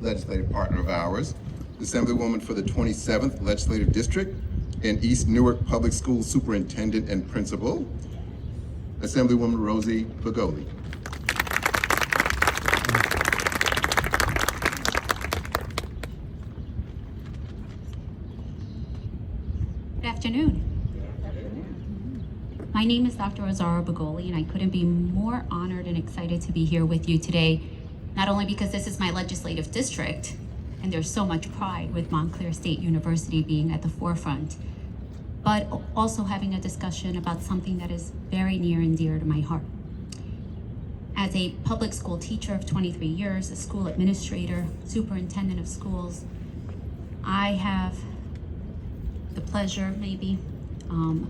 legislative partner of ours, Assemblywoman for the 27th Legislative District and East Newark Public Schools Superintendent and Principal, Assemblywoman Rosy Bagolie. Good afternoon. My name is Dr. Rosy Bagolie, and I couldn't be more honored and excited to be here with you today, not only because this is my legislative district, and there's so much pride with Montclair State University being at the forefront, but also having a discussion about something that is very near and dear to my heart. As a public school teacher of 23 years, a school administrator, superintendent of schools, I have the pleasure, maybe,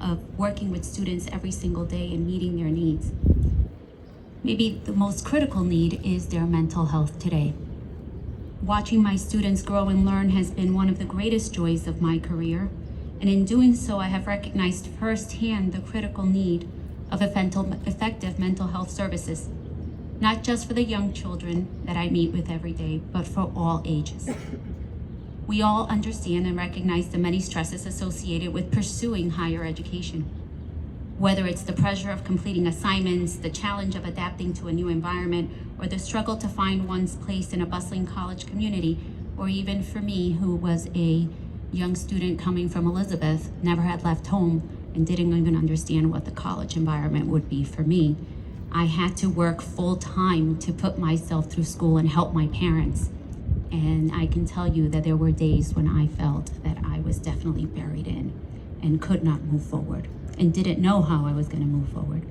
of working with students every single day and meeting their needs. Maybe the most critical need is their mental health today. Watching my students grow and learn has been one of the greatest joys of my career, and in doing so, I have recognized firsthand the critical need of effective mental health services, not just for the young children that I meet with every day, but for all ages. We all understand and recognize the many stresses associated with pursuing higher education. Whether it's the pressure of completing assignments, the challenge of adapting to a new environment, or the struggle to find one's place in a bustling college community, or even for me, who was a young student coming from Elizabeth, never had left home, and didn't even understand what the college environment would be for me. I had to work full time to put myself through school and help my parents. And I can tell you that there were days when I felt that I was definitely buried in and could not move forward and didn't know how I was going to move forward.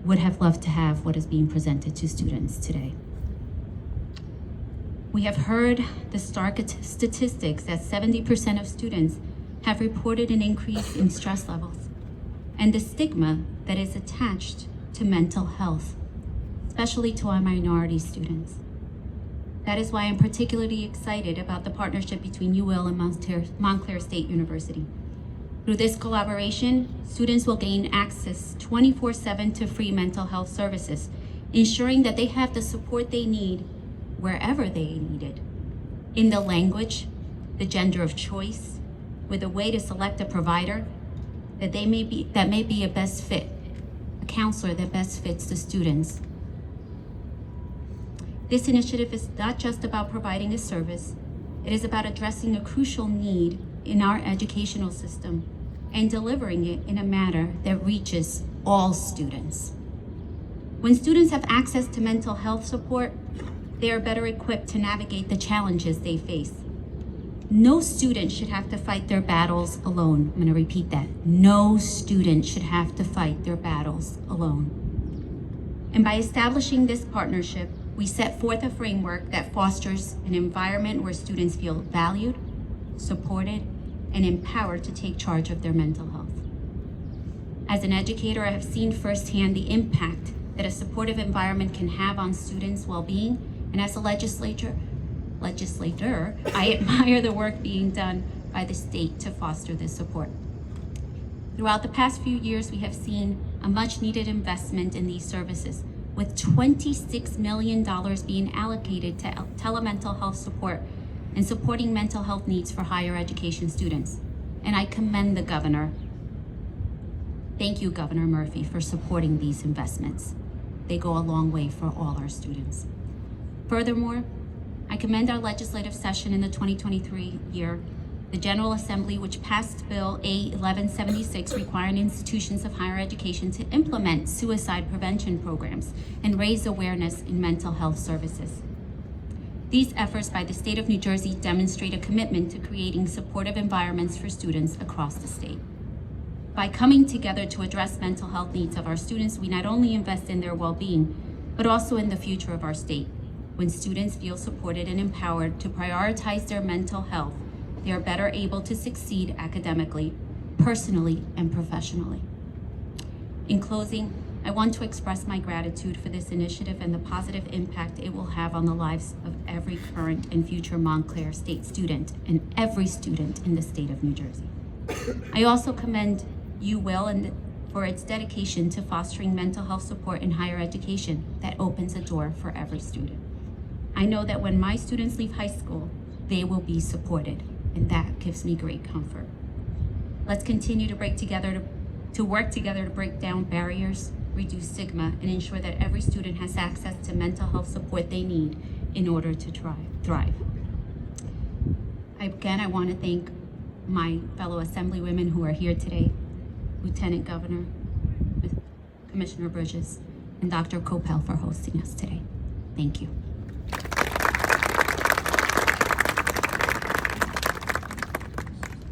Would have loved to have what is being presented to students today. We have heard the stark statistics that 70% of students have reported an increase in stress levels and the stigma that is attached to mental health, especially to our minority students. That is why I'm particularly excited about the partnership between UWIL and Montclair State University. Through this collaboration, students will gain access 24/7 to free mental health services, ensuring that they have the support they need wherever they need it, in the language, the gender of choice, with a way to select a provider that may be a best fit, a counselor that best fits the students. This initiative is not just about providing a service, it is about addressing a crucial need in our educational system and delivering it in a manner that reaches all students. When students have access to mental health support, they are better equipped to navigate the challenges they face. No student should have to fight their battles alone. I'm going to repeat that. No student should have to fight their battles alone. And by establishing this partnership, we set forth a framework that fosters an environment where students feel valued, supported, and empowered to take charge of their mental health. As an educator, I have seen firsthand the impact that a supportive environment can have on students' well-being, and as a legislator, I admire the work being done by the state to foster this support. Throughout the past few years, we have seen a much-needed investment in these services, with $26 million being allocated to telemental health support and supporting mental health needs for higher education students. And I commend the governor. Thank you, Governor Murphy, for supporting these investments. They go a long way for all our students. Furthermore, I commend our legislative session in the 2023 year, the General Assembly, which passed Bill A 1176, requiring institutions of higher education to implement suicide prevention programs and raise awareness in mental health services. These efforts by the state of New Jersey demonstrate a commitment to creating supportive environments for students across the state. By coming together to address mental health needs of our students, we not only invest in their well-being, but also in the future of our state. When students feel supported and empowered to prioritize their mental health, they are better able to succeed academically, personally, and professionally. In closing, I want to express my gratitude for this initiative and the positive impact it will have on the lives of every current and future Montclair State student and every student in the state of New Jersey. I also commend UWIL for its dedication to fostering mental health support in higher education that opens a door for every student. I know that when my students leave high school, they will be supported, and that gives me great comfort. Let's continue to work together to break down barriers, reduce stigma, and ensure that every student has access to mental health support they need in order to thrive. Again, I want to thank my fellow Assemblywomen who are here today, Lieutenant Governor, Commissioner Bridges, and Dr. Coppell for hosting us today. Thank you.